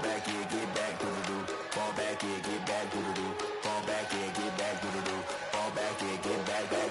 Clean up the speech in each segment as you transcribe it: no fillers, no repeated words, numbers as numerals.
back, yeah, get back, do the do. Fall back, yeah, get back, do the do. Fall back, yeah, get back, do the do. Fall back, yeah, get back, back.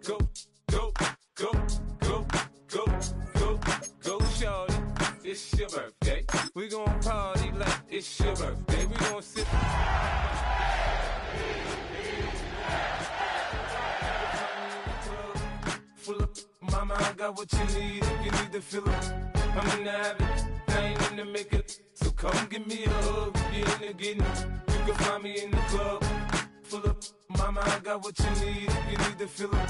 Go, go, go, go, go, go, go, shorty. It's your birthday. We gon' party like it's your birthday. We gon' sip. Full up, mama, I got what you need. If you need to fill up, I'm in the habit. I ain't in the makeup. So come give me a hug. If you're in the getting, you can find me in the club. Full up, mama, I got what you need. If you need to fill up,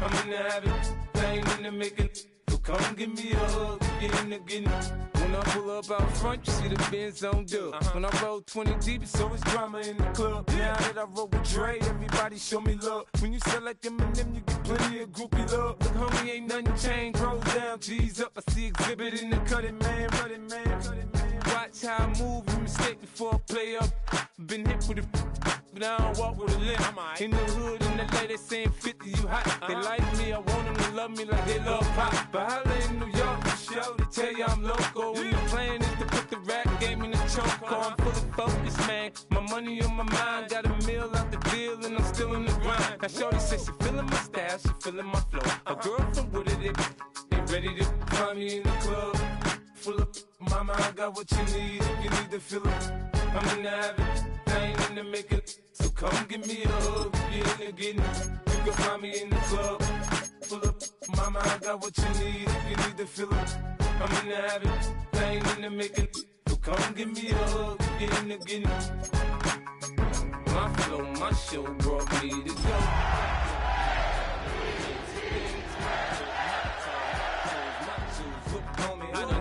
I'm in the habit. I ain't in the making. So come give me a hug. If you're in the getting. When I pull up out front, you see the Benz on dub. When I roll 20 deep, it's always drama in the club. Now that I roll with Dre, everybody show me love. When you sell like Eminem, you get plenty of groupie love. Look, homie, ain't nothing changed. Roll down, G's up. I see exhibit in the cutting, man. Running, man. Watch how I move, you mistake before I play up. Been hit with a but I don't walk with a limp. In the hood, in the LA, they saying 50, you hot. They like me, I want them to love me like they love pop. But holla in New York, for show, they tell you I'm local. When the plan is to put the rap game in the choke. I'm full of focus, man. My money on my mind, got a meal out the deal, and I'm still in the grind. Now shorty says she feeling my style, she feeling my flow. A girl from Wooded, they ready to find me in the club. Full up, mama, I got what you need. If you need to fill up, I'm in the habit. I ain't in the making. So come give me a hug. If you're in the getting, you can find me in the club. Full up, mama, I got what you need. If you need to fill up, I'm in the habit. I ain't in the making. So come give me a hug. If you're in the getting. My flow, my show brought me to go.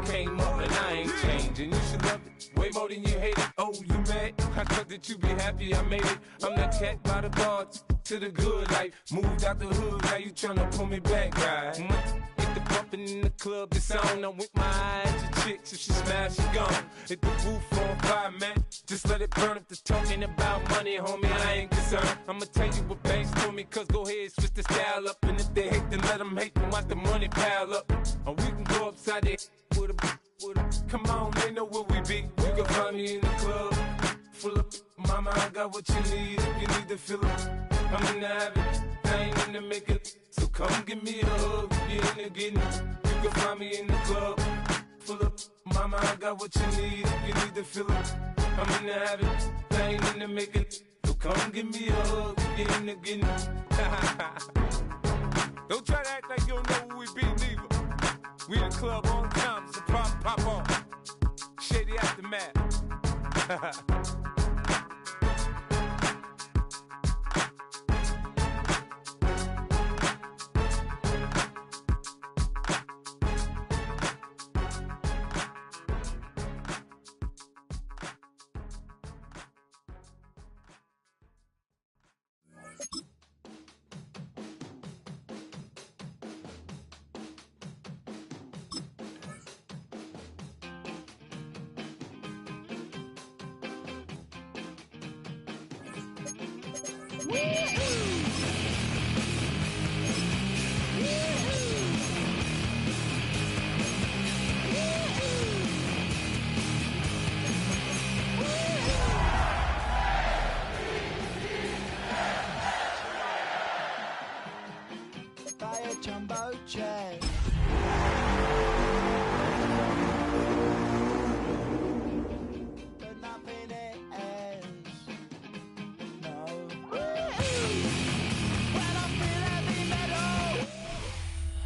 Came up and I ain't changing. You should love it way more than you hate it. Oh, you mad? I thought that you be happy I made it. I'm that cat by the bar to the good life. Moved out the hood, now you tryna pull me back, right? Hit the bumpin' in the club, it's on. I'm with my eyes to chicks. If she smash, she gone. Hit the roof on fire, man. Just let it burn. If the talking about money, homie, I ain't concerned. I'ma tell you what banks told me, cause go ahead, switch the style up. And if they hate, then let them hate, then watch the money pile up. Or we can go upside there. Come on, they know where we be. You can find me in the club. Full up, mama, I got what you need. If you need to fill up, I'm in the habit. I ain't in the making. So come give me a hug. If you're in the getting, you can find me in the club. Full up, mama, I got what you need. If you need to fill up, I'm in the habit. I ain't in the making. So come give me a hug. If you're in the getting. Don't try to act like you don't know where we be, neither. We in the club all the time, so pop on. Shady Aftermath.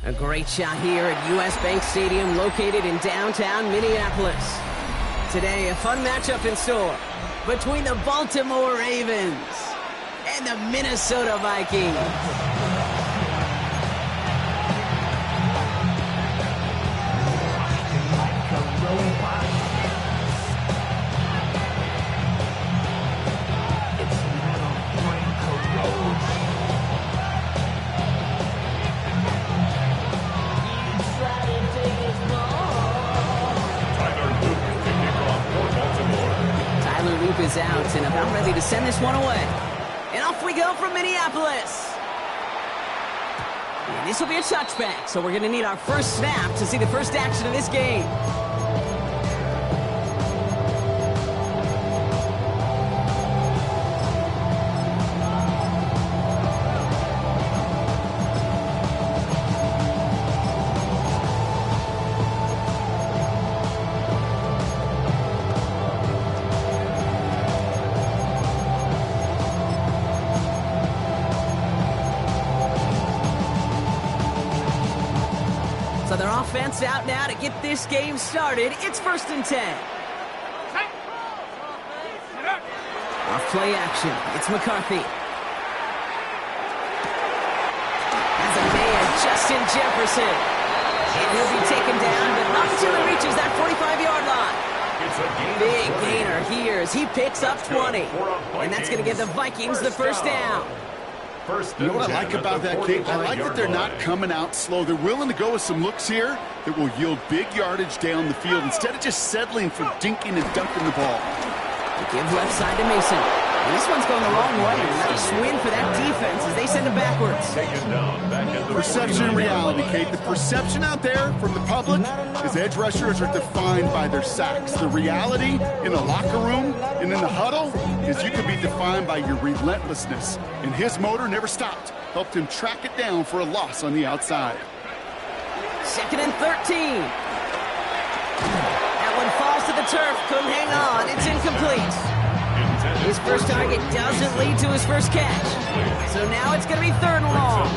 A great shot here at US Bank Stadium, located in downtown Minneapolis. Today, a fun matchup in store between the Baltimore Ravens and the Minnesota Vikings. Is out and about ready to send this one away. And off we go from Minneapolis. And this will be a touchback, so we're going to need our first snap to see the first action of this game. So their offense out now to get this game started. It's 1st and 10. Off play action. It's McCarthy. Has a man, Justin Jefferson. And he'll be taken down, but not until he reaches that 45-yard line. Big gainer here as he picks up 20. And that's going to give the Vikings the first down. You know what I like about that, Kate? I like that they're not coming out slow. They're willing to go with some looks here that will yield big yardage down the field instead of just settling for dinking and dunking the ball. They give left side to Mason. And this one's going the wrong way. Nice win for that defense as they send it backwards. Perception and reality, Kate. The perception out there from the public is edge rushers are defined by their sacks. The reality in the locker room and in the huddle is you can be defined by your relentlessness. And his motor never stopped. Helped him track it down for a loss on the outside. 2nd and 13. That one falls to the turf. Couldn't hang on. It's incomplete. His first target doesn't lead to his first catch. So now it's going to be 3rd and long.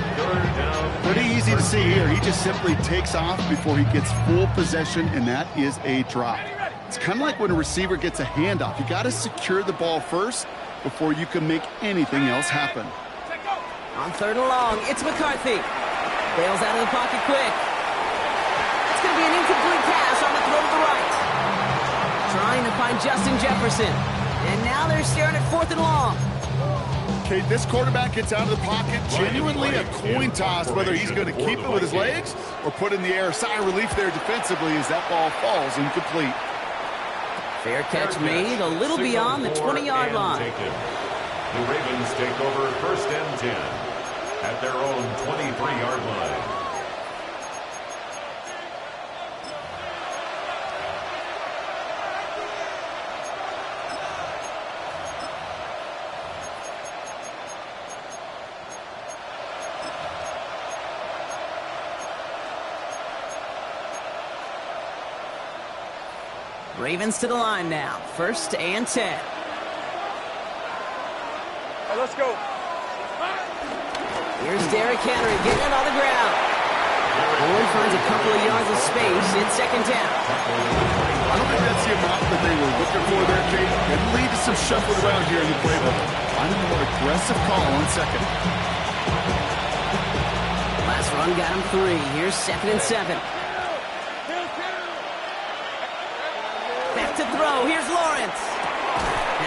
Pretty easy to see here. He just simply takes off before he gets full possession, and that is a drop. It's kind of like when a receiver gets a handoff. You got to secure the ball first before you can make anything else happen. On 3rd and long, it's McCarthy. Bails out of the pocket quick. It's going to be an incomplete pass on the throw to the right. Trying to find Justin Jefferson. And now they're staring at 4th and long. Okay, this quarterback gets out of the pocket. Genuinely a coin toss whether he's going to keep it with his legs or put in the air. Sigh of relief there defensively as that ball falls incomplete. Fair catch made a little beyond the 20-yard line. The Ravens take over 1st and 10 at their own 23-yard line. Ravens to the line now. 1st and 10. Let's go. Here's Derrick Henry getting it on the ground. Owen finds a couple of yards of space in 2nd down. I don't think that's the amount that they were looking for there, Kate. It lead to some shuffling around here in the playbook. Finding a more aggressive call on 2nd. Last run got him 3. Here's 2nd and 7. Back to throw. Here's Lawrence.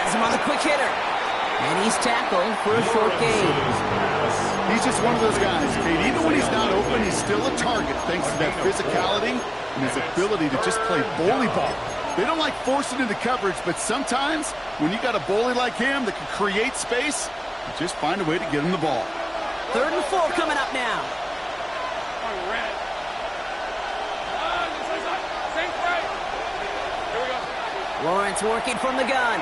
Has him on the quick hitter. And he's tackled for a short gain. He's just one of those guys, Kate. Even when he's not open, he's still a target thanks to that physicality and his ability to just play bully ball. They don't like forcing into coverage, but sometimes when you got a bully like him that can create space, you just find a way to get him the ball. 3rd and 4 coming up now. Lawrence working from the gun.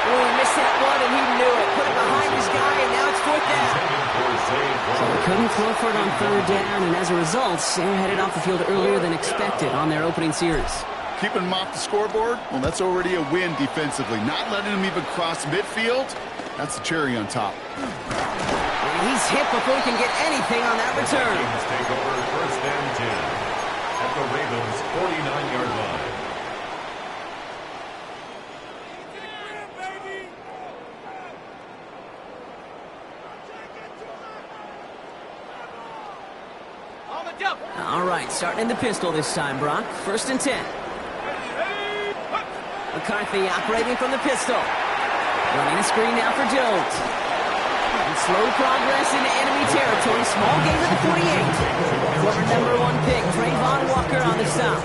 Oh, he missed that one, and he knew it. Put it behind his guy, and now it's 4th down. So they couldn't throw for it on 3rd down, and as a result, they're headed off the field earlier than expected on their opening series. Keeping him off the scoreboard, well, that's already a win defensively. Not letting him even cross midfield, that's the cherry on top. And he's hit before he can get anything on that return. Take over 1st and 10 at the Ravens' 49-yard line. All right, starting in the pistol this time, Brock. 1st and 10. McCarthy operating from the pistol. Running a screen now for Jones. And slow progress into enemy territory. Small game at the 48. Former #1 pick, Trayvon Walker on the stop.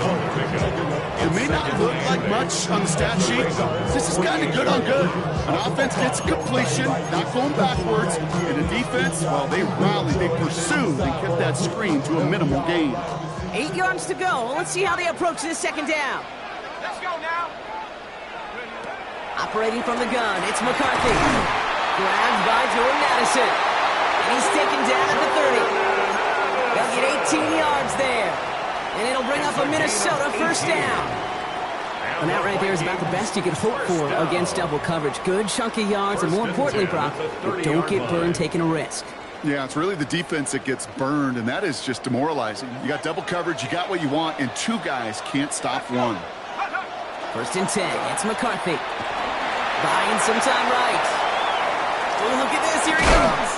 It may not look like much on the stat sheet. This is kind of good on good. An offense gets completion, not going backwards. And a defense, well, they rallied, they pursued, and kept that screen to a minimal gain. 8 yards to go. Let's see how they approach this 2nd down. Let's go now. Operating from the gun, it's McCarthy. Grabbed by Jordan Addison. And he's taken down at the 30. They'll get 18 yards there. And it'll bring up a Minnesota 1st down. And that right there is about the best you could hope for against double coverage. Good chunky yards, and more importantly, Brock, don't get burned taking a risk. Yeah, it's really the defense that gets burned, and that is just demoralizing. You got double coverage, you got what you want, and 2 guys can't stop one. 1st and 10, it's McCarthy. Buying some time right. Oh, look at this, here he goes.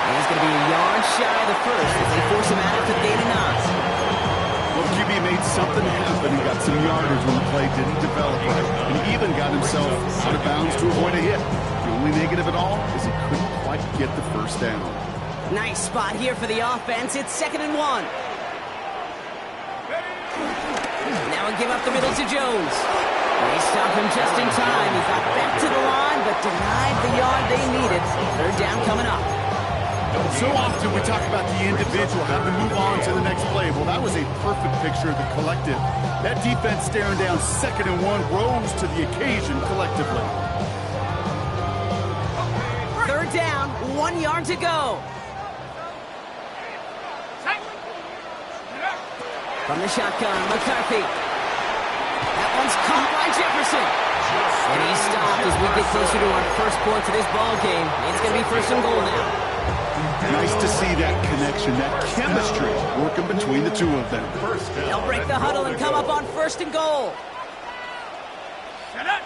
And he's going to be a yard shy of the 1st as they force him out to gain a 9. Well, QB made something happen. He got some yardage when the play didn't develop right, and he even got himself out of bounds to avoid a hit. The only negative at all is he couldn't quite get the 1st down. Nice spot here for the offense. It's 2nd and 1. Now a give up the middle to Jones. They stop him just in time. He got back to the line, but denied the yard they needed. 3rd down coming up. So often we talk about the individual having to move on to the next play. Well, that was a perfect picture of the collective. That defense staring down 2nd and 1 rose to the occasion collectively. 3rd down, 1 yard to go. From the shotgun, McCarthy. That one's caught by Jefferson. And he's stopped as we get closer to our 1st points of this ball game. It's going to be 1st and goal now. Nice to see that connection, that chemistry working between the 2 of them. They'll break the huddle and come up on 1st and goal. Shut up.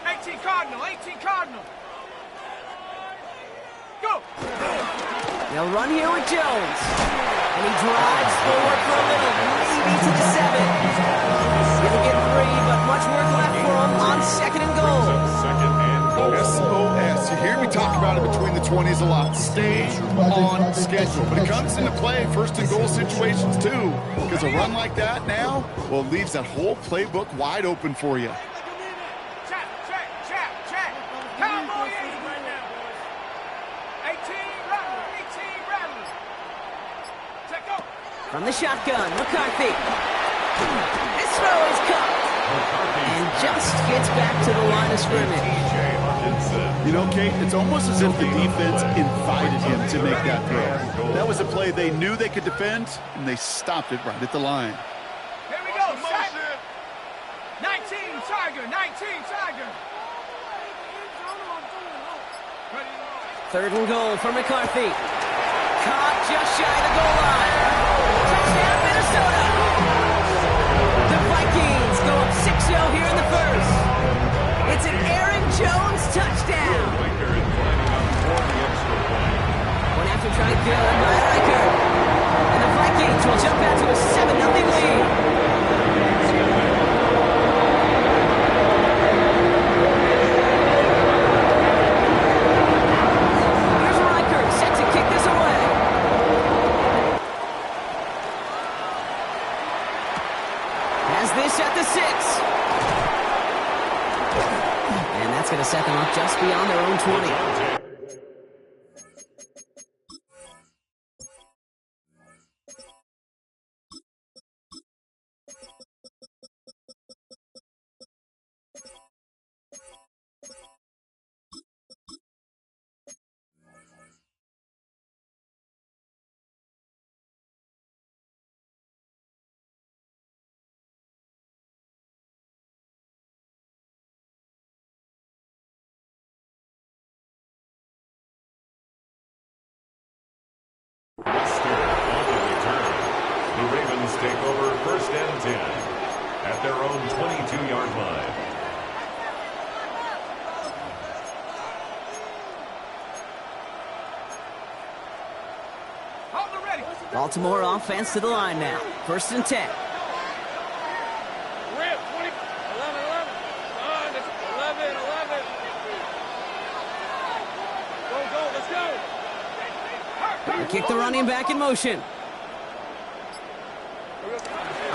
18 Cardinal, 18 Cardinal. Go. They'll run here with Jones. And he drives forward for a little, maybe to the 7. He'll get 3, but much work left for him on 2nd and goal. SOS. You hear me talk about it between the 20s a lot. Stay on schedule. But it comes into play 1st and goal situations too. Because a run like that now, well, it leaves that whole playbook wide open for you. Check. Cowboy 18 rattlers. Check go. From the shotgun, McCarthy. This throw is caught. And just gets back to the line of scrimmage. You know, Kate, it's almost as if the defense invited him to make that throw. That was a play they knew they could defend, and they stopped it right at the line. Here we go, set. 19 Tiger. 3rd and goal for McCarthy. Caught just shy of the goal line. Touchdown, Minnesota. The Vikings go up 6-0 here in the 1st. It's an Aaron Jones touchdown. One after trying to kill him by Riker. And the Vikings will jump out to a 7-0 lead. Here's Riker set to kick this away. Has this at the 6. And that's going to set them up just beyond their own 20. The Ravens take over 1st and 10 at their own 22-yard line. Hold it ready. Baltimore offense to the line now. 1st and 10. Rip, 20, 11, 11. On, it's 11, 11. Go, let's go. They kick the running back in motion.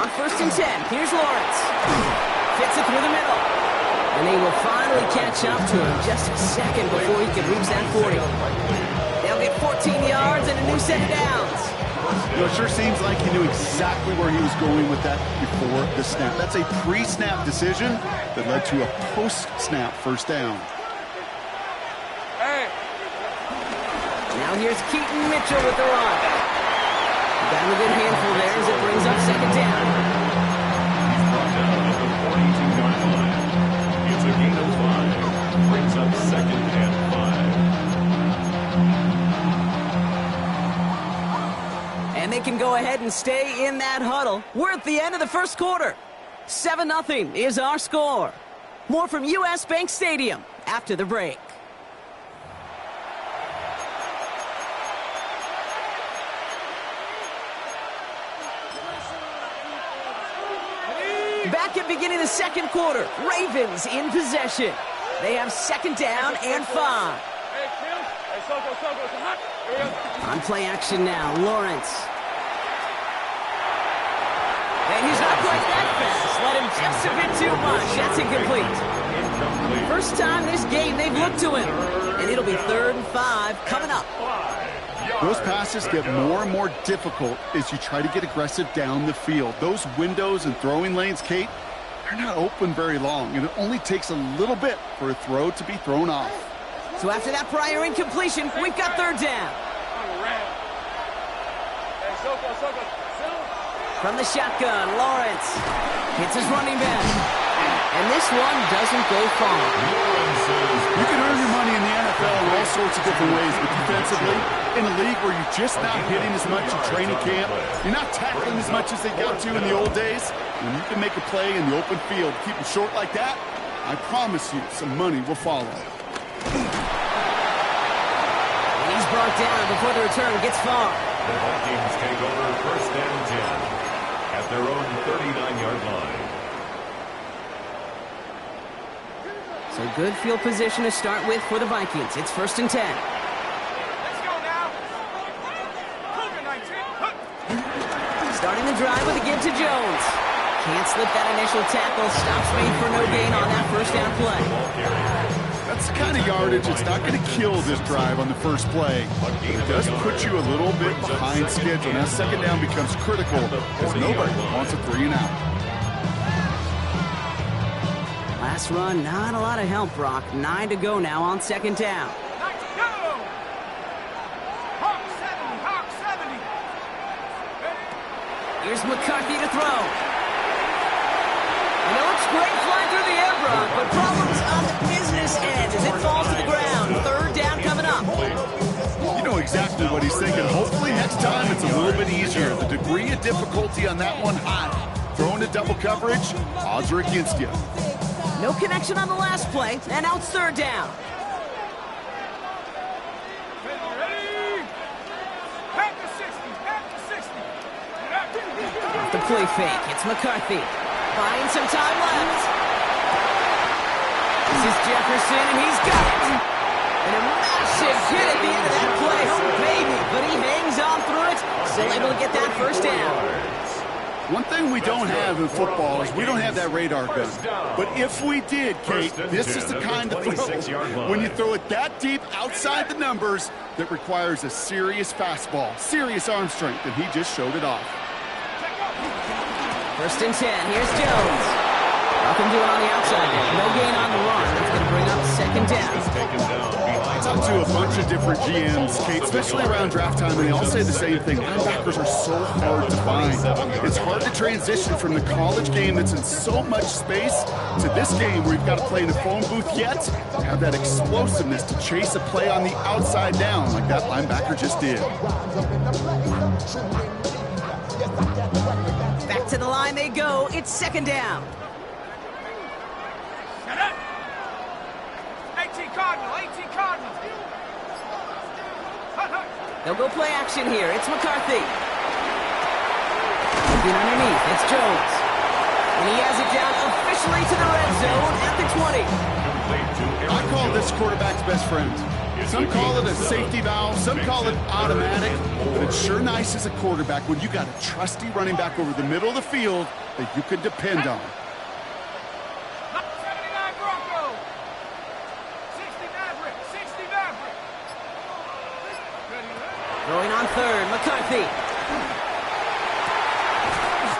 On 1st and 10, here's Lawrence. Fits it through the middle. And they will finally catch up to him just a second before he can reach that 40. They'll get 14 yards and a new set of downs. You know, it sure seems like he knew exactly where he was going with that before the snap. That's a pre-snap decision that led to a post-snap 1st down. Hey. Now here's Keaton Mitchell with the run. Got him a good handful there as it brings up 2nd down. He's brought down at the 42-yard line. It's a gain of 5. Brings up 2nd and 5. And they can go ahead and stay in that huddle. We're at the end of the 1st quarter. 7-0 is our score. More from U.S. Bank Stadium after the break. Back at beginning of the 2nd quarter, Ravens in possession. They have 2nd down and 5. Hey, Kim. Hey, Soko, come on. Here we go. On play action now, Lawrence. And he's not quite that fast. Let him just a bit too much. That's incomplete. First time this game they've looked to him. And it'll be 3rd and 5 coming up. Those passes get more and more difficult as you try to get aggressive down the field. Those windows and throwing lanes, Kate, they're not open very long, and it only takes a little bit for a throw to be thrown off. So after that prior incompletion, we've got 3rd down. Hey, Soko. From the shotgun, Lawrence hits his running back. And this one doesn't go far. You can earn your money in the NFL in all sorts of different ways, but defensively, in a league where you're just not hitting as much in training camp, you're not tackling as much as they got to in the old days, when you can make a play in the open field, keep it short like that, I promise you some money will follow. And he's brought down before the return gets far. The Vikings take over 1st and 10 at their own 39-yard line. So good field position to start with for the Vikings. It's 1st and 10. Let's go now. Starting the drive with a give to Jones. Can't slip that initial tackle. Stops made for no gain on that 1st down play. That's the kind of yardage it's not going to kill this drive on the 1st play. It does put you a little bit behind schedule. Now 2nd down becomes critical because nobody wants a 3 and out. Last run, not a lot of help, Brock. 9 to go now on 2nd down. Here's McCarthy to throw. And it looks great flying through the air, Brock, but problems on the business end as it falls to the ground. 3rd down coming up. You know exactly what he's thinking. Hopefully next time it's a little bit easier. The degree of difficulty on that one high. Throwing to double coverage, odds are against you. No connection on the last play, and now it's 3rd down. Off the play fake, it's McCarthy. Buying some time left. This is Jefferson, and he's got it. And a massive hit at the end of that play. Oh, baby. But he hangs on through it. Still able to get that 1st down. One thing we don't have in football is we don't have that radar gun. But if we did, Kate, this is the kind of throw, when you throw it that deep outside the numbers, that requires a serious fastball, serious arm strength, and he just showed it off. 1st and 10, here's Jones. Nothing doing on the outside there. No gain on the run. That's going to bring up 2nd down. I talked to a bunch of different GMs, Kate, especially around draft time, and they all say the same thing. Linebackers are so hard to find. It's hard to transition from the college game that's in so much space to this game where you've got to play in a phone booth yet have that explosiveness to chase a play on the outside down like that linebacker just did. Back to the line they go. It's 2nd down. Shut up. 18 Cardinal. They'll go play action here. It's McCarthy. Looking underneath, it's Jones. And he has it down officially to the red zone at the 20. I call this quarterback's best friend. Some call it a safety valve, some call it automatic, but it's sure nice as a quarterback when you got a trusty running back over the middle of the field that you can depend on. 79 Broncos. 60 Maverick. 60 Maverick. Throwing on third, McCarthy.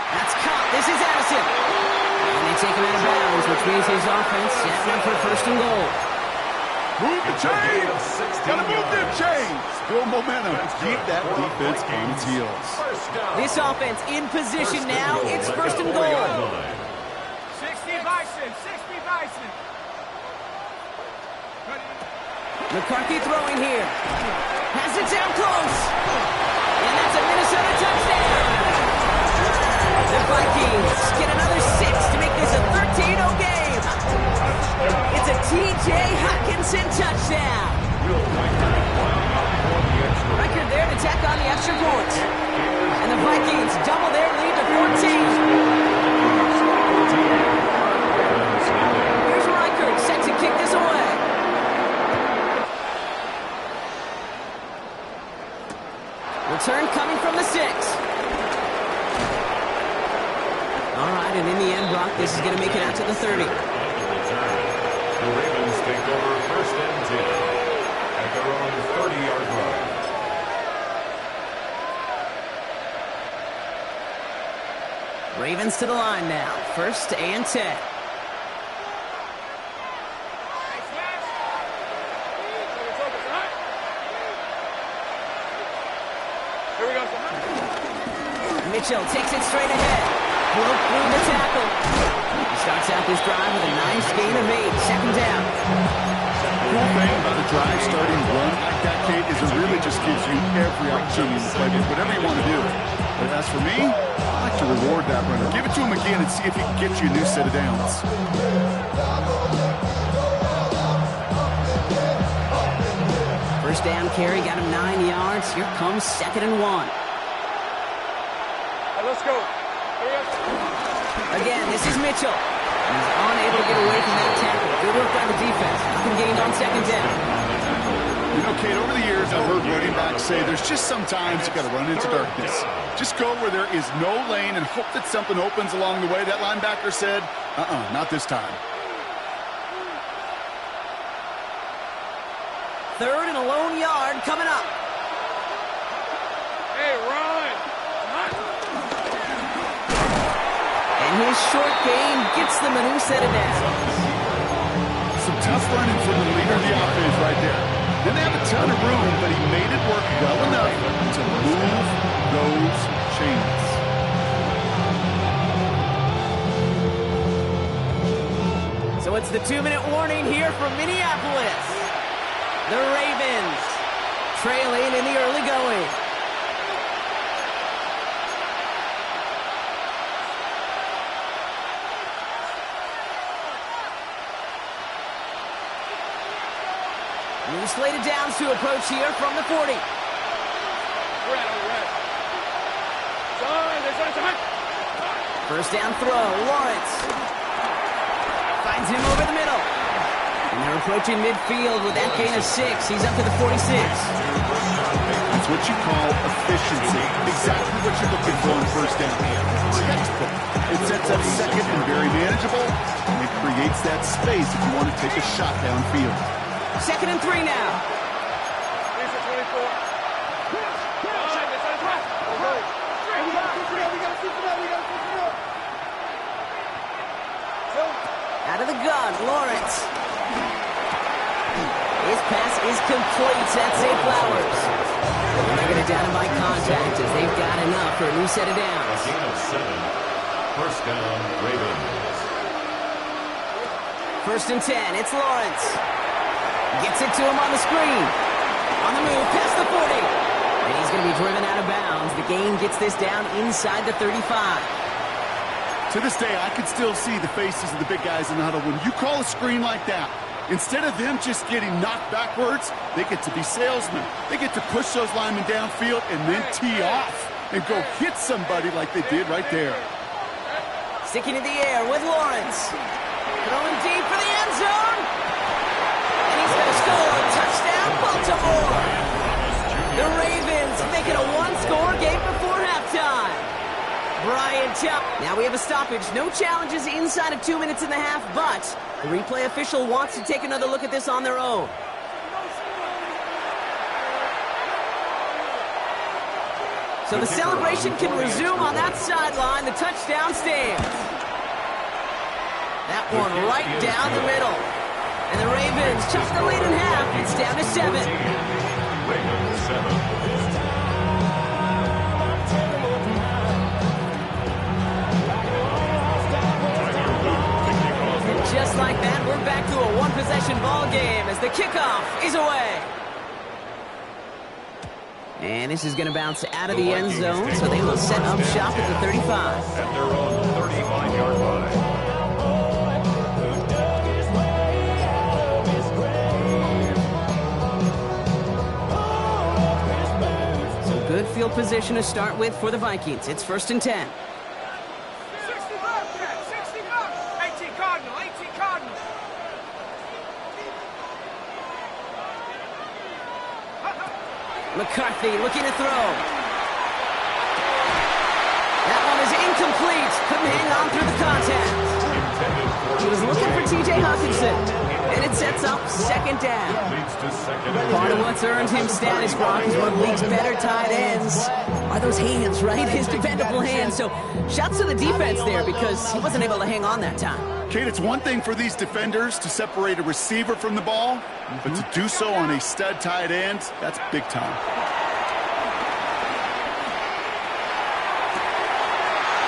That's caught. This is Addison. And they take him out of bounds, which means his offense setting up for first and goal. Move the chains! Gotta move them chains! Build momentum. Keep that defense on its heels. This offense in position now. It's first and goal. 60 Bison. 60 Bison. McCarthy throwing here. Has it down close. And that's a Minnesota touchdown. The Vikings get another 6 to make this a 13-0 game. It's a T.J. Hockenson touchdown. Record there to tack on the extra point. And the Vikings double their lead to 14. Here's Reichert set to kick this away. Return coming from the 6. All right, and in the end, Brock, this is going to make it out to the 30. The Ravens take over first and 10 at their own 30-yard line. Ravens to the line now. First and 10. Here we go. Mitchell takes it straight ahead. Broke through the tackle. He starts out this drive with a nice gain of 8. Second down. The cool thing about a drive starting run like that, Kate, is it really just gives you every opportunity to play whatever you want to do. But as for me, I like to reward that runner. Give it to him again and see if he can get you a new set of downs. First down carry got him 9 yards. Here comes second and 1. Let's go. Again, this is Mitchell. He's unable to get away from that tackle. Good work by the defense. Nothing gained on second down. You know, Kate, over the years, I've heard running backs say there's just sometimes you got to run into darkness. Just go where there is no lane and hope that something opens along the way. That linebacker said, not this time. Third and a lone yard coming up. Hey, run. And his short gain gets them a new set of downs. Some tough running from the leader of the offense right there. Didn't have a ton of room, but he made it work well enough to move those chains. So it's the 2-minute warning here from Minneapolis. The Ravens trailing in the early going. New slated downs to approach here from the 40. First down throw, Lawrence. Finds him over the middle. And they're approaching midfield with that gain of 6. He's up to the 46. That's what you call efficiency. Exactly what you're looking for on first down. Textbook. It sets up second and very manageable, and it creates that space if you want to take a shot downfield. Second and 3 now. Out of the gun, Lawrence. His pass is complete. That's Zay Flowers. They're going to down him by contact as they've got enough for a new set of downs. A gain of 7. First down, Ravens. First and 10. It's Lawrence. Gets it to him on the screen. On the move, past the 40. And he's going to be driven out of bounds. The gain gets this down inside the 35. To this day, I can still see the faces of the big guys in the huddle. When you call a screen like that, instead of them just getting knocked backwards, they get to be salesmen. They get to push those linemen downfield and then tee off. and go hit somebody like they did right there. Sticking in the air with Lawrence. Throwing deep for the end zone. And he's going to score. Touchdown, Baltimore. The Ravens make it a one-score game before halftime. Brian Chubb. Now we have a stoppage. No challenges inside of 2 minutes and a half, but the replay official wants to take another look at this on their own. So the celebration can resume on that sideline. The touchdown stands. That one right down the middle. And the Ravens chop the lead in half. It's down to 7. Ravens 7. Just like that, we're back to a one-possession ball game as the kickoff is away. And this is going to bounce out of the end zone, so they will set up shop at the 35. At their own 35-yard line. So good field position to start with for the Vikings. It's 1st and 10. McCarthy looking to throw. That one is incomplete. Couldn't hang on through the contact. He was looking for T.J. Hawkinson. And it sets up 2nd down. Part of what's earned him status, Brock, is one of the league's better tight ends. Are those hands, right? His dependable hands. So shouts to the defense there because he wasn't able to hang on that time. Kate, it's one thing for these defenders to separate a receiver from the ball, but to do so on a stud tight end, that's big time.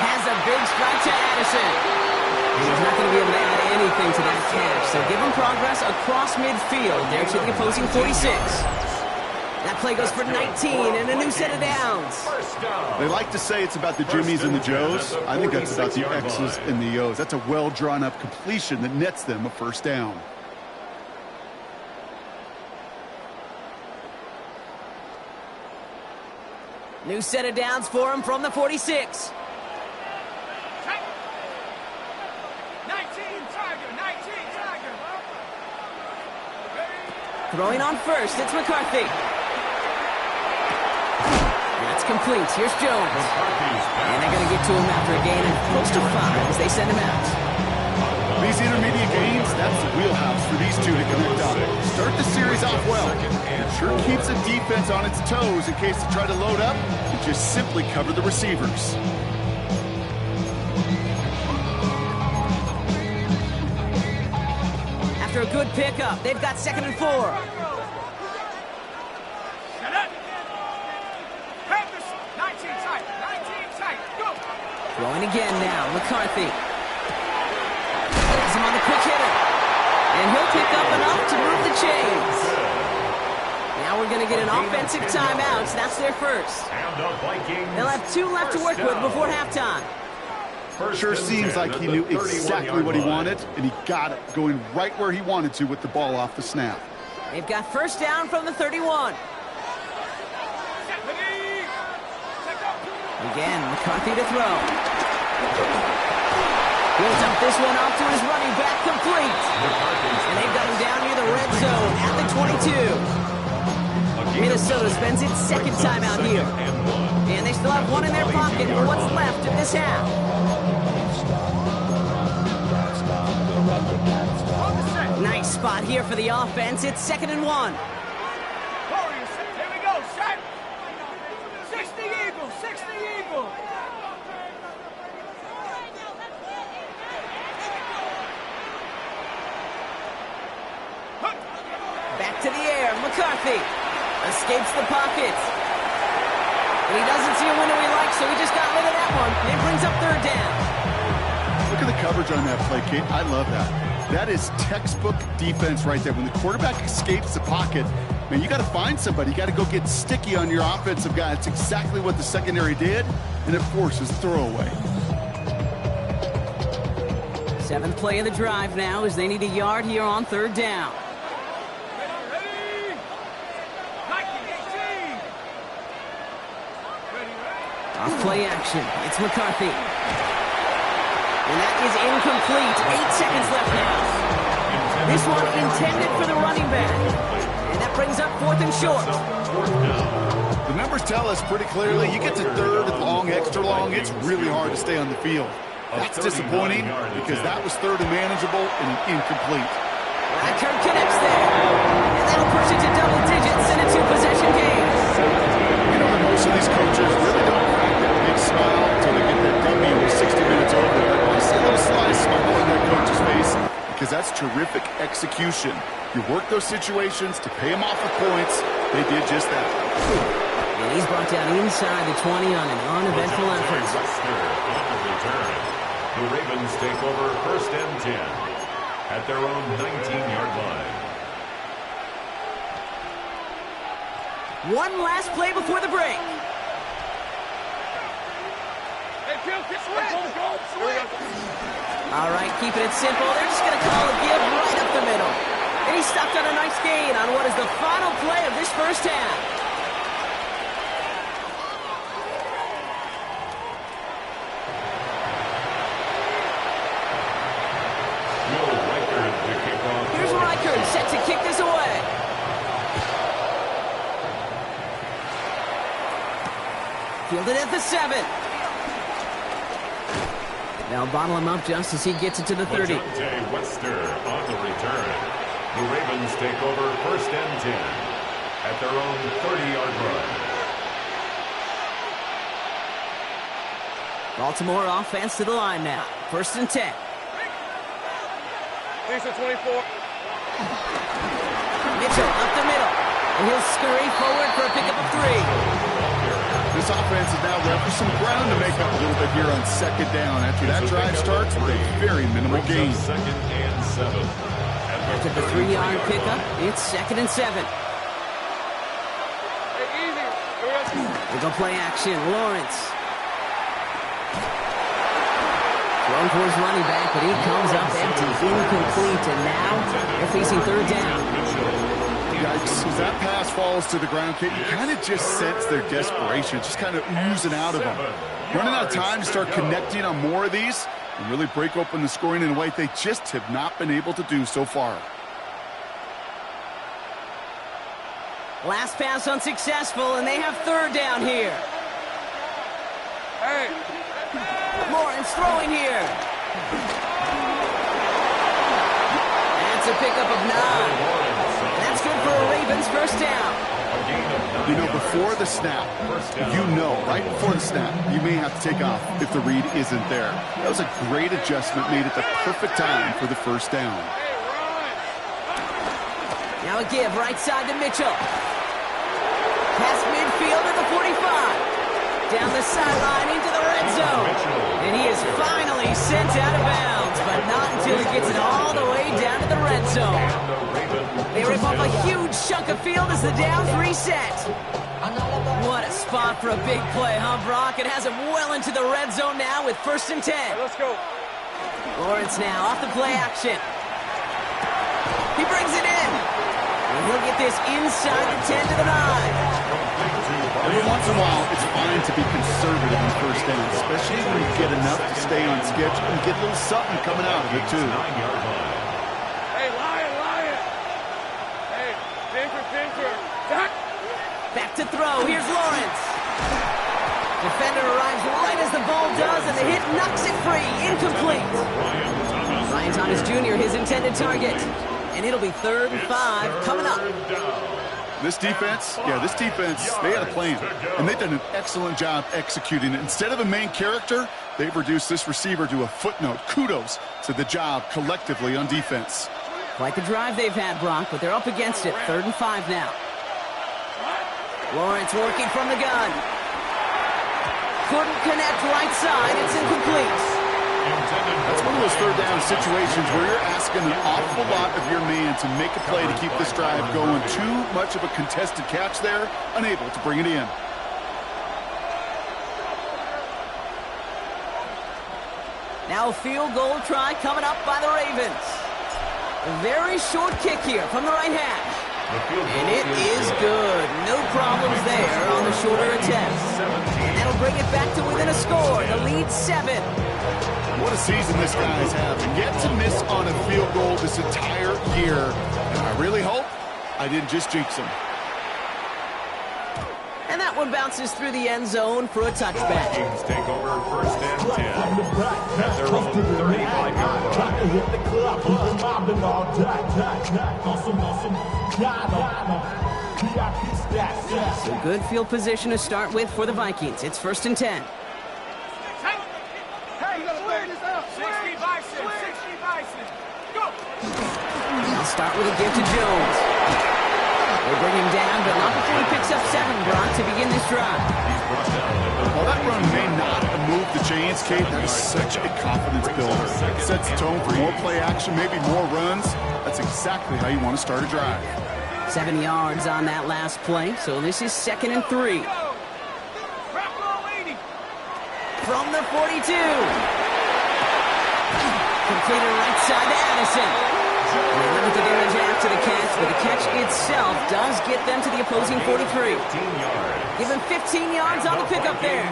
Has a big strike to Addison. He's not going to be able to add anything to that catch, so give him progress across midfield there to the opposing 46. That play goes for 19 and a new set of downs. They like to say it's about the Jimmies and the Joes. I think that's about the X's and the O's. That's a well-drawn-up completion that nets them a 1st down. New set of downs for him from the 46. 19 Tiger. Throwing on 1st, it's McCarthy. That's complete. Here's Jones. And they're going to get to him after a gain of close to 5 as they send him out. These intermediate gains, that's the wheelhouse for these two to connect on. Start the series off well. It sure keeps the defense on its toes in case they try to load up and just simply cover the receivers. After a good pickup, they've got 2nd and 4. Throwing again now, McCarthy. Gets him on the quick hitter. And he'll pick up enough to move the chains. Now we're going to get an offensive timeout. That's their 1st. They'll have 2 left to work with before halftime. Sure seems like he knew exactly what he wanted, and he got it, going right where he wanted to with the ball off the snap. They've got 1st down from the 31. Again, McCarthy to throw. He'll dump this one off to his running back, complete. And they've got him down near the red zone at the 22. Minnesota spends its 2nd timeout here. And they still have 1 in their pocket for what's left of this half. Nice spot here for the offense. It's 2nd and 1. Back to the air, McCarthy escapes the pocket. But he doesn't see a window he likes, so he just got rid of that one. And it brings up 3rd down. Look at the coverage on that play, Kate. I love that. That is textbook defense right there. When the quarterback escapes the pocket, man, you got to find somebody. You got to go get sticky on your offensive guy. It's exactly what the secondary did, and it forces throwaway. 7th play of the drive now as they need a yard here on 3rd down. Off play action. It's McCarthy. And that is incomplete. 8 seconds left now. This one intended for the running back. And that brings up 4th and short. The numbers tell us pretty clearly, you get to 3rd and long, extra long, it's really hard to stay on the field. That's disappointing because that was 3rd and manageable and an incomplete. Rackard connects there. And that'll push it to double digits in a 2-possession game. You know that most of these coaches really don't crack that big smile until they get that W with 60 minutes over. But I see a little sly smile on that coach's face because that's terrific execution. You work those situations to pay them off with points. They did just that. And he's brought down inside the 20 on an uneventful effort. The Ravens take over 1st and 10 at their own 19-yard line. One last play before the break. Hey, Kill, switch! All right, keeping it simple. They're just going to call a give right up the middle. And he stopped on a nice gain on what is the final play of this first half. Here's Reichard set to kick this away. Fielded at the 7. They'll bottle him up just as he gets it to the 30. Webster on the return. The Ravens take over 1st and 10 at their own 30-yard line. Baltimore offense to the line now. 1st and 10. Thanks for 24. Mitchell up the middle. And he'll scurry forward for a pickup of 3. This offense is now left with some ground to make up a little bit here on 2nd down. After that drive starts with a very minimal gain. 2nd and 7. After the 3-yard pickup, it's 2nd and 7. Hey, easy. They go play action. Lawrence. Thrown towards running back, but he comes up empty. Incomplete, and now they're facing 3rd down. Yikes. As that pass falls to the ground, Kate, you kind of just sense their desperation, just kind of oozing out of them. Running out of time to start connecting on more of these and really break open the scoring in a way they just have not been able to do so far. Last pass unsuccessful, and they have 3rd down here. Hey. Lawrence throwing here. That's a pickup of 9. That's good for a Ravens 1st down. You know, before the snap, right before the snap, you may have to take off if the read isn't there. That was a great adjustment made at the perfect time for the 1st down. Now a give right side to Mitchell. Past midfield at the 45. Down the sideline into the red zone. And he is finally sent out of bounds, but not until he gets it all the way down to the red zone. They rip off a huge chunk of field as the downs reset. What a spot for a big play, huh, Brock? It has him well into the red zone now with 1st and 10. Hey, let's go. Lawrence now off the play action. He brings it in. And he'll get this inside the 10 to the 9. Every once in a while, it's fine to be conservative in 1st down, especially when you get enough to stay on schedule and get a little something coming out of it, too. Hey, Lion. Hey, Tinker. Back to throw. Here's Lawrence. Defender arrives right as the ball does, and the hit knocks it free. Incomplete. Ryan Thomas Jr., his intended target. And it'll be 3rd and 5 coming up. This defense, they had a plan, and they've done an excellent job executing it. Instead of a main character, they've reduced this receiver to a footnote. Kudos to the job collectively on defense. Quite the drive they've had, Brock, but they're up against it. 3rd and 5 now. Lawrence working from the gun. Couldn't connect right side. It's incomplete. That's one of those 3rd down situations where you're asking an awful lot of your man to make a play to keep this drive going. Too much of a contested catch there, unable to bring it in. Now a field goal try coming up by the Ravens. A very short kick here from the right hash. And it is good. No problems there on the shorter attempt. And that'll bring it back to within a score. The lead 7. What a season this guy is having. Yet to miss on a field goal this entire year. And I really hope I didn't just jinx him. And that one bounces through the end zone for a touchback. Vikings take over first and 10 at their own 35-yard line. So good field position to start with for the Vikings. It's first and 10. They'll start with a give to Jones. They bring him down, but not before he picks up 7, Brock, to begin this drive. While that run may not have moved the chains, Kate, that is such a confidence builder. It sets the tone for more play action, maybe more runs. That's exactly how you want to start a drive. 7 yards on that last play, so this is 2nd and 3. From the 42. Completed right side to Addison. They limit the damage after the catch, but the catch itself does get them to the opposing 43. Give them 15 yards on the pickup there.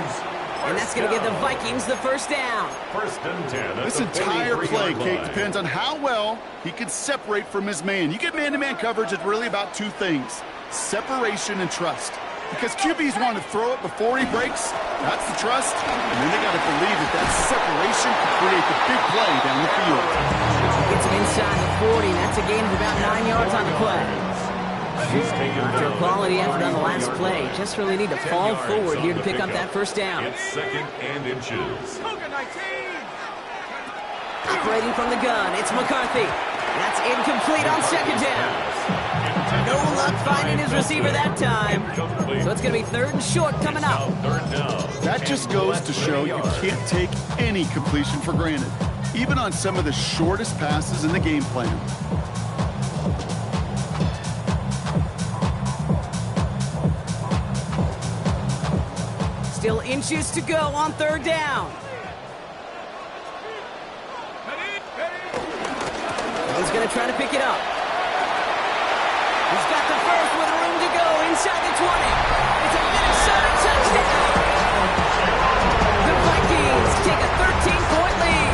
And that's going to give the Vikings the first down. First and 10. This entire play, Kate, depends on how well he can separate from his man. You get man-to-man coverage, it's really about 2 things: separation and trust. Because QBs want to throw it before he breaks. That's the trust. And then they got to believe that that separation can create the big play down the field. Gets him inside the 40. That's a gain of about 9 yards on the play. After a quality effort on the last play, just really need to fall forward here to pick up that first down. It's 2nd and inches. Operating from the gun, it's McCarthy. That's incomplete on 2nd down. No luck finding his receiver that time. So it's going to be 3rd and short coming up. That just goes to show you can't take any completion for granted, even on some of the shortest passes in the game plan. Still inches to go on 3rd down. He's going to try to pick it up. He's got the first with room to go inside the 20. It's a Minnesota touchdown. The Vikings take a 13-point lead.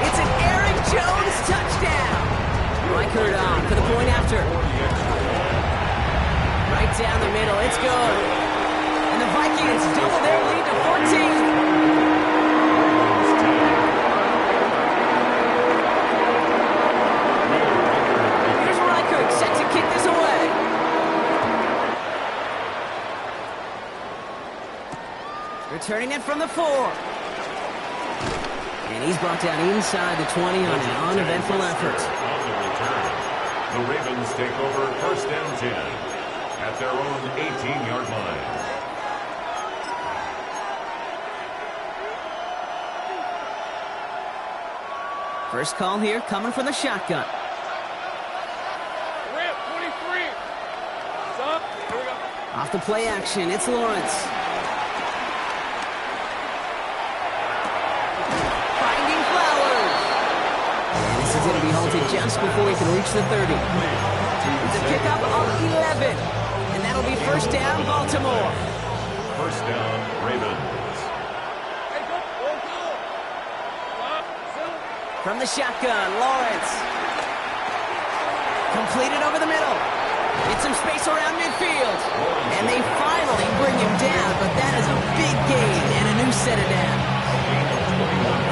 It's an Aaron Jones touchdown. Mike Hurd on for the point after. Right down the middle. It's good. And the Vikings double their lead to 14. Set to kick this away. Returning it from the 4. And he's brought down inside the 20 on an uneventful effort. On the return, the Ravens take over first and 10 at their own 18-yard line. First call here coming from the shotgun. Off the play action, it's Lawrence. Finding Flowers. And this is going to be halted just before he can reach the 30. It's a pickup of 11. And that'll be first down, Baltimore. First down, Ravens. From the shotgun, Lawrence. Completed over the middle. Get some space around midfield. And they finally bring him down, but that is a big gain and a new set of downs.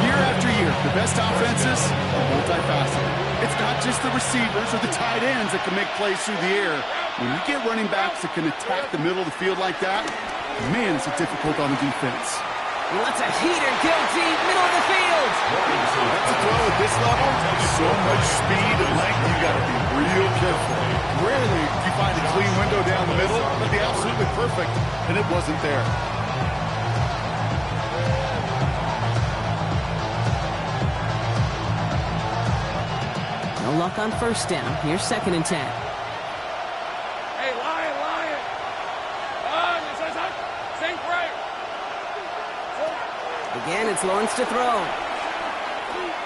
Year after year, the best offenses are multifaceted. It's not just the receivers or the tight ends that can make plays through the air. When you get running backs that can attack the middle of the field like that, man, it's difficult on the defense. Let's a heater go deep, middle of the field. That's a throw at this level. So much speed and length, you got to be real careful. Rarely do you find a clean window down the middle, but the absolutely perfect, and it wasn't there. No luck on first down. Here's 2nd and 10. Hey, Lion. Sink right. Again, it's Lawrence to throw.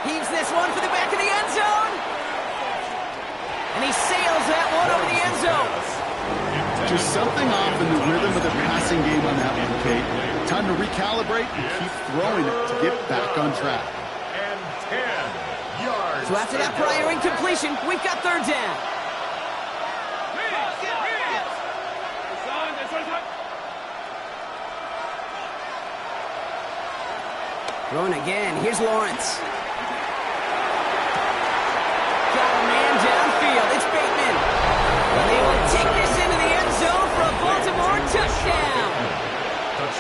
Heaves this one for the back of the end zone. And he sails that one over the end zone. Just something off in the rhythm of the passing game on that one, Kate. Time to recalibrate and keep throwing it to get back on track. And 10 yards. So after that prior incompletion, we've got third down. Throwing again. Here's Lawrence. Got a man downfield. It's Bateman. And they will take this into the end zone for a Baltimore touchdown.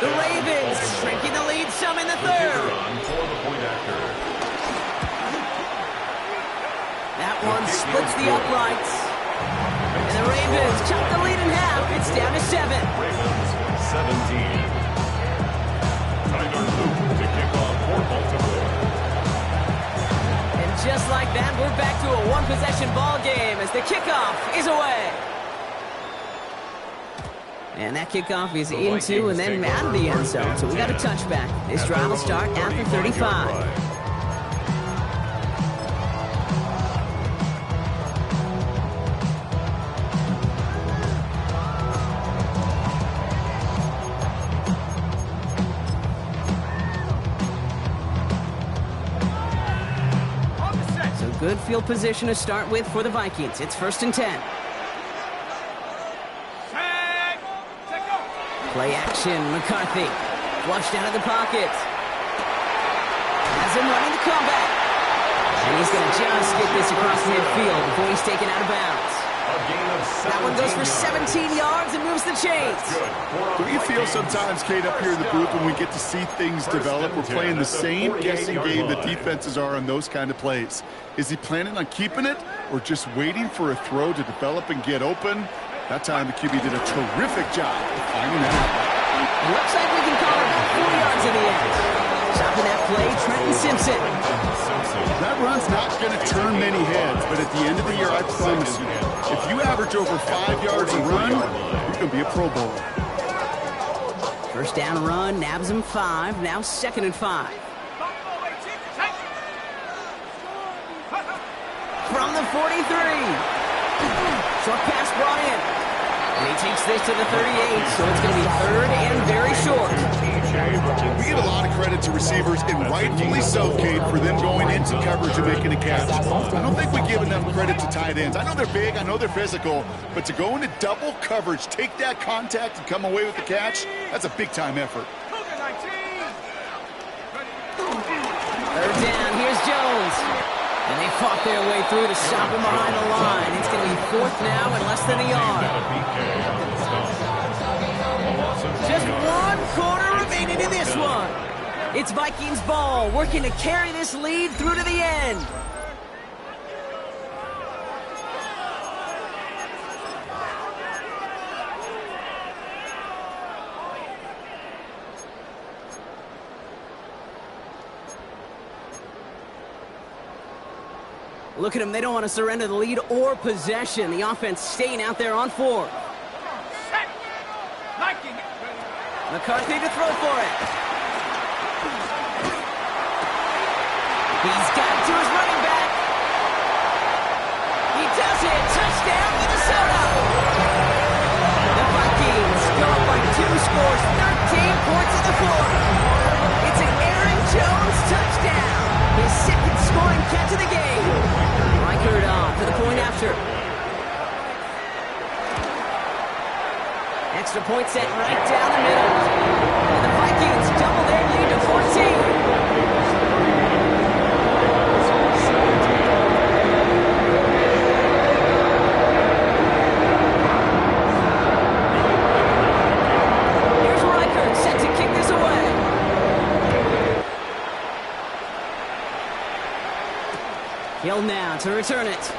The Ravens shrinking the lead some in the third. That one splits the uprights. And the Ravens cut the lead in half. It's down to 7. Ravens 17. Tyler Luke to kick off for Baltimore. And just like that, we're back to a one-possession ball game as the kickoff is away. And that kickoff is into and then out of the end zone. So we got a touchback. This drive will start after 35. Good field position to start with for the Vikings. It's 1st and 10. Play action, McCarthy. Flushed out of the pocket. Has him running the comeback. And he's going to just get this across midfield before he's taken out of bounds. That one goes for 17 yards and moves the chains. Don't you feel sometimes, Kate, up here in the booth when we get to see things develop? We're playing the same guessing game that defenses are on those kind of plays. Is he planning on keeping it or just waiting for a throw to develop and get open? That time the QB did a terrific job of finding that out. It looks like we can call it about 4 yards in the end. Stopping that play, Trenton Simpson. That run's not going to turn many heads, but at the end of the year, I promise you, if you average over 5 yards a run, you're going to be a Pro Bowler. First down run, nabs him 5, now 2nd and 5. From the 43. Short pass brought in. And he takes this to the 38, so it's going to be 3rd and very short. We give a lot of credit to receivers, and rightfully so, Kate, for them going into coverage and making a catch. I don't think we give enough credit to tight ends. I know they're big, I know they're physical, but to go into double coverage, take that contact, and come away with the catch, that's a big-time effort. 3rd down, here's Jones. And they fought their way through to stop him behind the line. It's going to be 4th now and less than a yard. Just 1 quarter remaining in this one. It's Vikings ball, working to carry this lead through to the end. Look at them. They don't want to surrender the lead or possession. The offense staying out there on 4. McCarthy to throw for it. He's got it to his running back. He does it. Touchdown, Minnesota. The Vikings go up by 2 scores, 13 points in the 4th. It's an Aaron Jones touchdown. His 2nd scoring catch of the game. Reichert on for the point after. Extra point set right down the middle. And the Vikings double their lead to 14. Here's Reichert set to kick this away. Hill now to return it.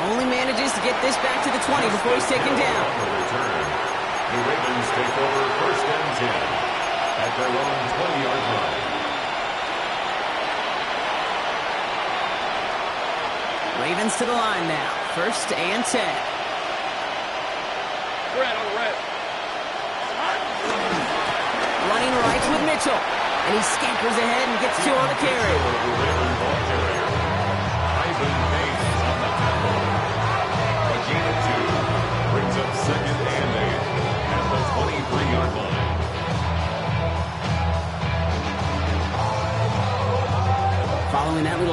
Only manages to get this back to the 20 before he's taken down. The Ravens take over 1st and 10 at their own 20-yard line. Ravens to the line now. 1st and 10. Red on red. Running right with Mitchell. And he scampers ahead and gets 2 on the carry. Brings up 2nd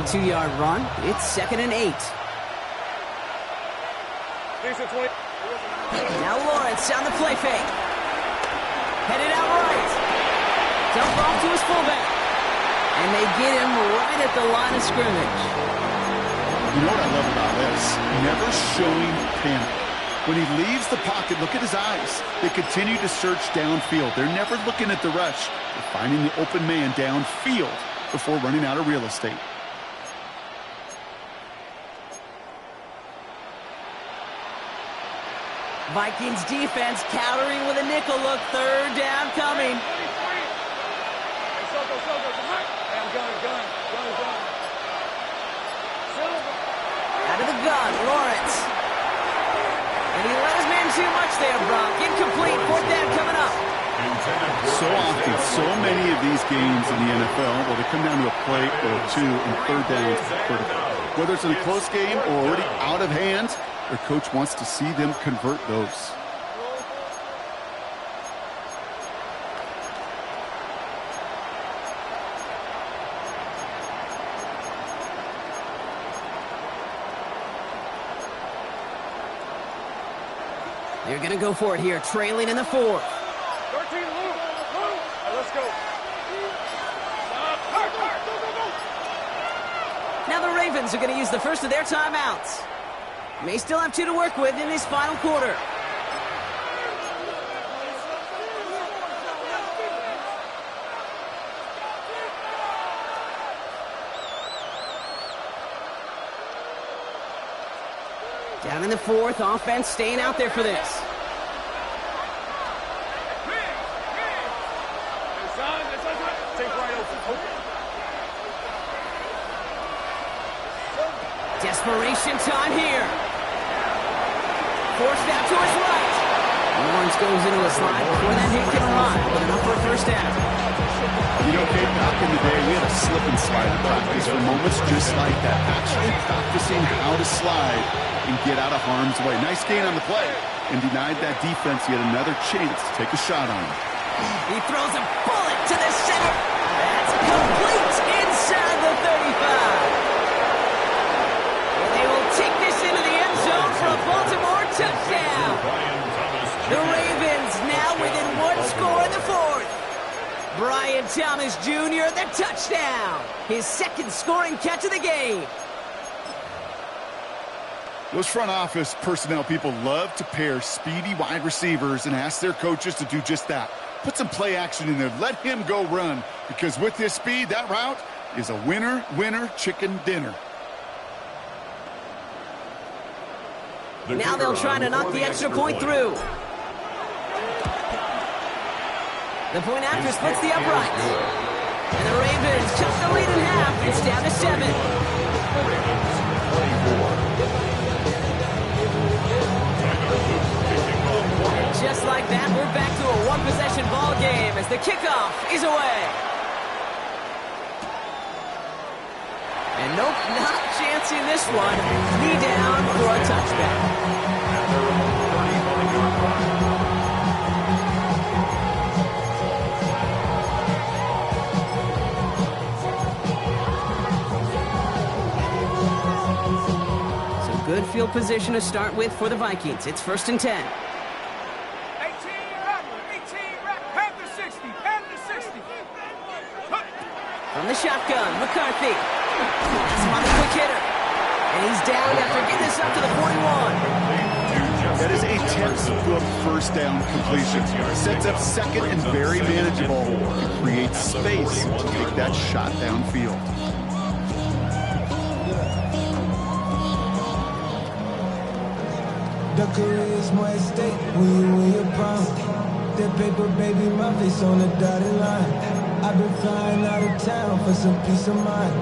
22-yard run. It's 2nd and 8. Now Lawrence on the play fake. Headed out right. Dump off to his fullback. And they get him right at the line of scrimmage. You know what I love about this? Never showing panic. When he leaves the pocket, look at his eyes. They continue to search downfield. They're never looking at the rush. They're finding the open man downfield before running out of real estate. Vikings defense countering with a nickel look. 3rd down coming. Out of the gun, Lawrence. And he let his man too much there, Brock. Incomplete. 4th down coming up. So often, so many of these games in the NFL, well, they come down to a play or two and 3rd downs critical. Whether it's in a close game or already out of hand, their coach wants to see them convert those. They're going to go for it here, trailing in the 4th. 13, Luke. Let's go. Now the Ravens are going to use the first of their timeouts. May still have 2 to work with in this final quarter. Down in the 4th, offense staying out there for this. Desperation time here. Forced out to his right. Lawrence goes into a slide before that hit can run, but enough for a 1st down. You know, Kate, back in the day, we had a slip and slide in practice for moments just like that. Actually practicing how to slide and get out of harm's way. Nice gain on the play and denied that defense yet another chance to take a shot on him. He throws a bullet to the center. That's complete inside the 35. Take this into the end zone for a Baltimore touchdown. The Ravens now within 1 score in the 4th. Brian Thomas Jr., the touchdown. His 2nd scoring catch of the game. Those front office personnel people love to pair speedy wide receivers and ask their coaches to do just that. Put some play action in there. Let him go run, because with his speed, that route is a winner chicken dinner. Now they'll try to knock the extra point through. The point after splits the upright. And the Ravens cut the lead in half. It's down to 7. Just like that, we're back to a 1-possession ball game as the kickoff is away. And nope, not chancing this one. Knee down for a touchback. So good field position to start with for the Vikings. It's 1st and 10. 18 rack, have the 60, have the 60. From the shotgun, McCarthy. That's him on the quick hitter. And he's down after getting this up to the 41. That is a textbook 1st down completion. Sets up 2nd and very manageable. It creates space to take that shot downfield. The career is more at stake when you win your prime. That paper, baby, my face on the dotted line. I've been flying out of town for some peace of mind.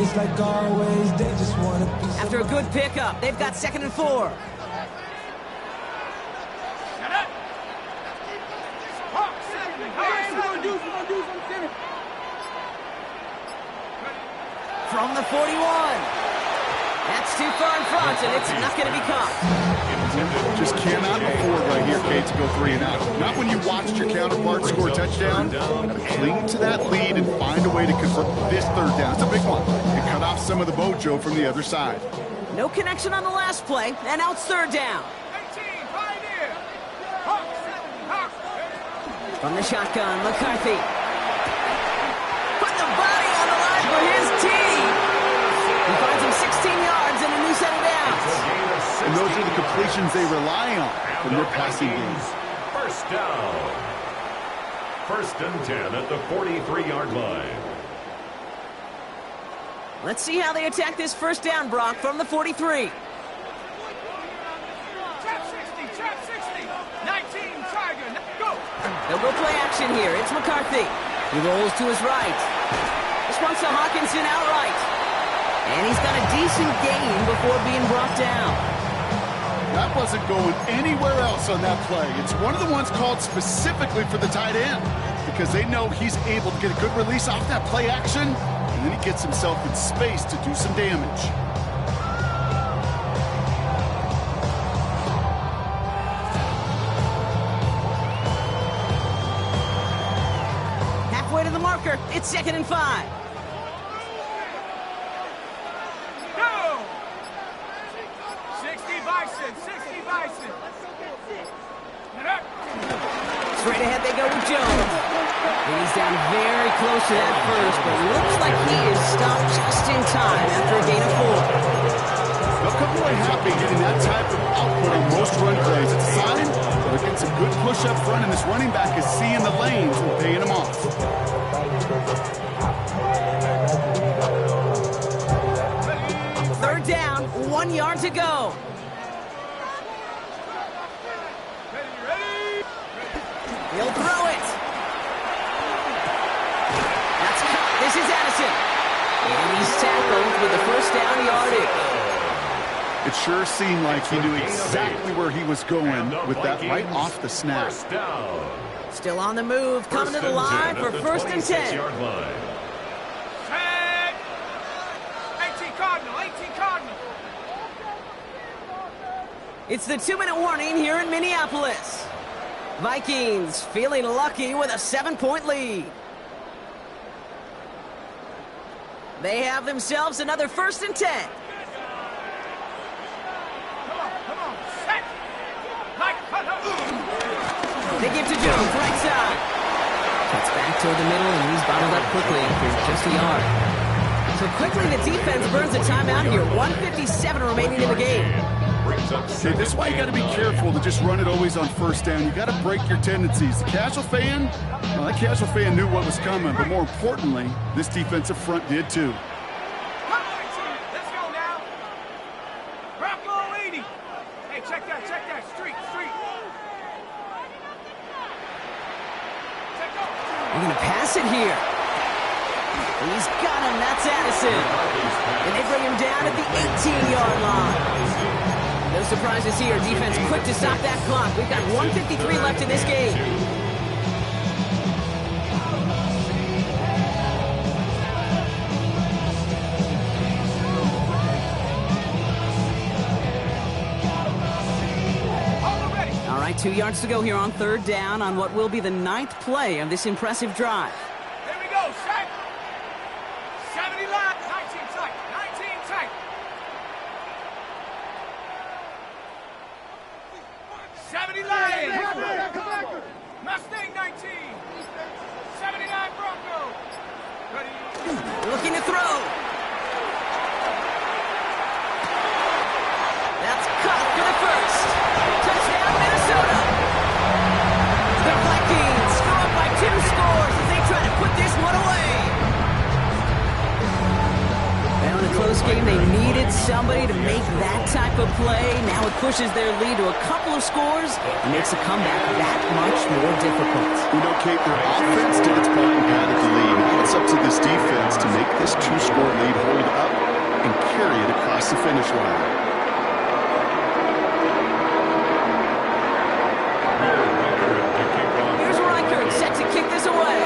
It's like always, they just want a piece. After a good pickup, they've got 2nd and 4. From the 41. That's too far in front, and it's not going to be caught. Just cannot afford right here, Kate, to go 3 and out. Not when you watched your counterpart score a touchdown. Cling to that lead and find a way to convert this 3rd down. It's a big one. And cut off some of the mojo from the other side. No connection on the last play, and now it's third down. From the shotgun, McCarthy. Put the body on the line for his team. He finds him 16 yards and a new set of downs. And those are the completions they rely on from their passing game. First down. First and 10 at the 43-yard line. Let's see how they attack this first down, Brock, from the 43. They'll go play action here. It's McCarthy. He rolls to his right. This one's to Hawkinson outright. And he's got a decent gain before being brought down. That wasn't going anywhere else on that play. It's one of the ones called specifically for the tight end because they know he's able to get a good release off that play action, and then he gets himself in space to do some damage. Halfway to the marker. It's 2nd and 5. Straight ahead they go with Jones. And he's down very close to that first, but looks like he is stopped just in time after a gain of 4. They'll come away happy getting that type of output on most run plays. It's a sign they're getting some good push up front, and this running back is seeing the lanes and paying them off. Third down, 1 yard to go. He'll throw it. That's caught. This is Addison. And he's tackled with the first down yardage. It sure seemed like he knew exactly where he was going with that right off the snap. Still on the move, coming to the line for first and 10. 18 Cardinal. It's the 2-minute warning here in Minneapolis. Vikings feeling lucky with a 7-point lead. They have themselves another first and 10. They give to Jones, right side. Cuts back toward the middle, and he's bottled up quickly for just a yard. So quickly the defense burns a timeout here. 1:57 remaining in the game. Okay, this is why you got to be careful to just run it always on first down. You got to break your tendencies. The casual fan, well, that casual fan knew what was coming, but more importantly, this defensive front did too. Let's go now. Bronco 80. Hey, check that. Street. We're going to pass it here. He's got him. That's Addison. And they bring him down at the 18-yard line. No surprises here. Defense quick to stop that clock. We've got 1:53 left in this game. All right, 2 yards to go here on third down on what will be the 9th play of this impressive drive. Here we go, set. 70 line. 19 tight. 19 tight. 70 line. Mustang 19. 79 Bronco. Ready. Looking to throw. That's caught for the first. Touchdown, Minnesota. The Vikings go up by 2 scores as they try to put this one away. Well, in a close game, they needed somebody to make that type of play. Now it pushes their lead to a couple of scores and makes the comeback that much more difficult. You know, Kate, their offense did its part and padded the lead. Now it's up to this defense to make this 2-score lead hold up and carry it across the finish line. Here's Reichert set to kick this away.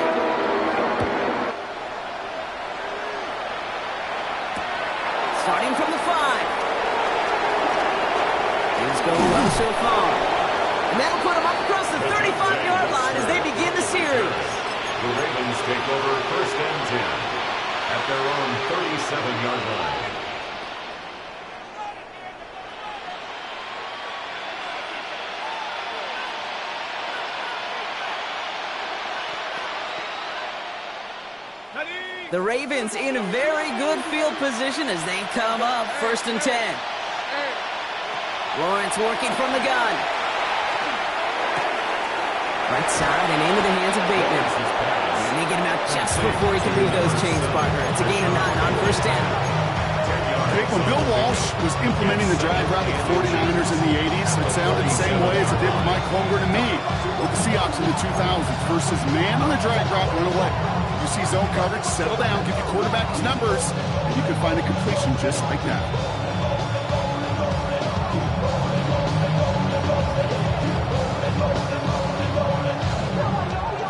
Starting from the 5. He's going well so far. And that'll put him up across the 35-yard line as they begin the series. The Ravens take over first and 10. at their own 37-yard line. The Ravens in very good field position as they come up 1st and 10. Lawrence working from the gun. Right side and into the hands of Bateman. And they get him out just before he can leave those chains, partner. It's a gain of 9 on 1st down. When Bill Walsh was implementing the drag route with the 49ers in the 80s, it sounded the same way as it did with Mike Holmgren and me with the Seahawks in the 2000s versus man on the drag route, run away. You see zone coverage, settle down, give your quarterback his numbers, and you can find a completion just like that.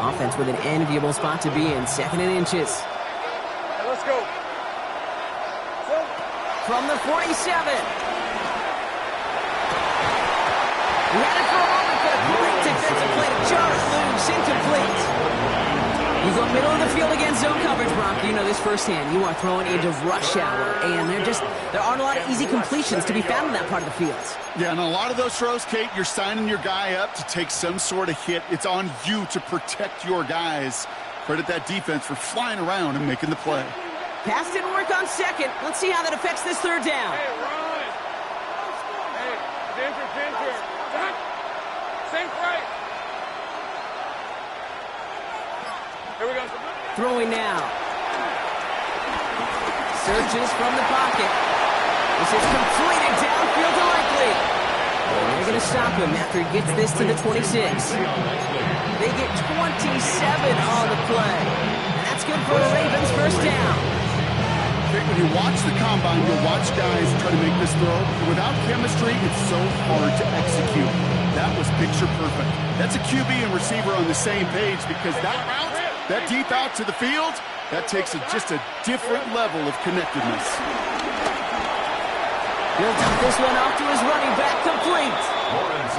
Offense with an enviable spot to be in, 2nd and inches. Let's go. From the 47. He had it for a moment, but a great defensive play to jar it loose, incomplete. You go middle of the field against zone coverage, Brock. You know this firsthand. You are throwing into rush hour, and there aren't a lot of easy completions to be found in that part of the field. Yeah, and a lot of those throws, Kate, you're signing your guy up to take some sort of hit. It's on you to protect your guys. Credit that defense for flying around and making the play. Pass didn't work on 2nd. Let's see how that affects this 3rd down. Hey, run. Hey, ginger. Safe right. Here we go. Throwing now. Searches from the pocket. This is completed downfield to Likely. They're going to stop him after he gets this to the 26. They get 27 on the play. And that's good for the Ravens' 1st down. When you watch the combine, you'll watch guys try to make this throw. Without chemistry, it's so hard to execute. That was picture perfect. That's a QB and receiver on the same page because that route, that deep out to the field, that takes just a different level of connectedness. He'll dump this one off to his running back, complete.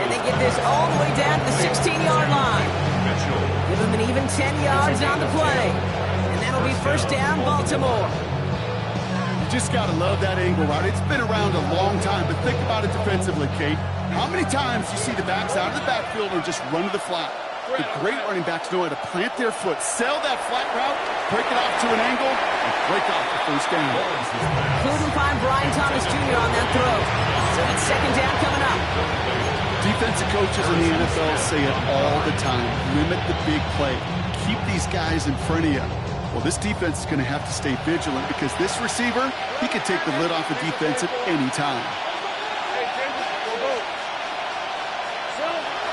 And they get this all the way down to the 16-yard line. Give him an even 10 yards on the play. And that'll be 1st down, Baltimore. Just got to love that angle route. It's been around a long time, but think about it defensively, Kate. How many times you see the backs out of the backfield or just run to the flat? The great running backs know how to plant their foot, sell that flat route, break it off to an angle, and break off the 1st down. Couldn't find Brian Thomas Jr. on that throw. So it's 2nd down coming up. Defensive coaches in the NFL say it all the time. Limit the big play. Keep these guys in front of you. Well, this defense is going to have to stay vigilant because this receiver, he could take the lid off a defense at any time.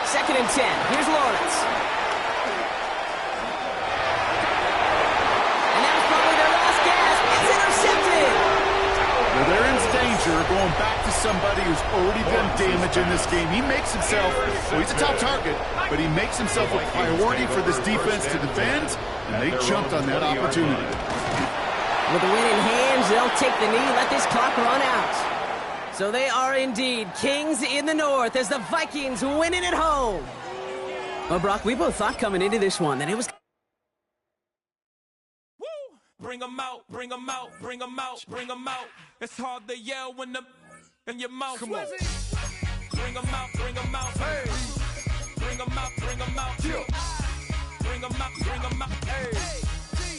2nd and 10. Here's Lawrence. And that was probably their last gasp. It's intercepted. Well, they're in danger going back to somebody who's already done damage in this game. He makes himself, well, he's a top target, but he makes himself a priority for this defense to defend. And they jumped on that opportunity. With the win in hands, they'll take the knee, let this clock run out. So they are indeed kings in the north as the Vikings win it at home. Well, Brock, we both thought coming into this one that it was... Woo! Bring 'em out, bring 'em out, bring 'em out, bring 'em out. It's hard to yell when the in your mouth. Come on. Bring 'em out, bring 'em out. Hey. Bring 'em out, bring 'em out. Yeah. Bring 'em out, bring 'em out, hey.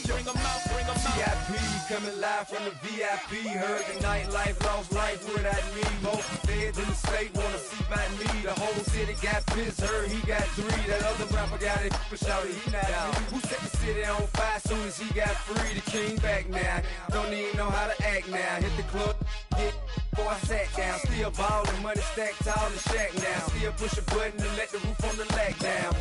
Bring 'em out, bring 'em out. VIP coming live from the VIP. Heard the nightlife, lost life without me. Most feds in the state wanna see by me. The whole city got pissed, heard he got 3. That other rapper got it, but shouted he not me. Who set the city on fire soon as he got free? The king back now, don't even know how to act now. Hit the club, hit before I sat down. Still ballin', money stacked tall in the shack now. Still push a button to let the roof on the lack down.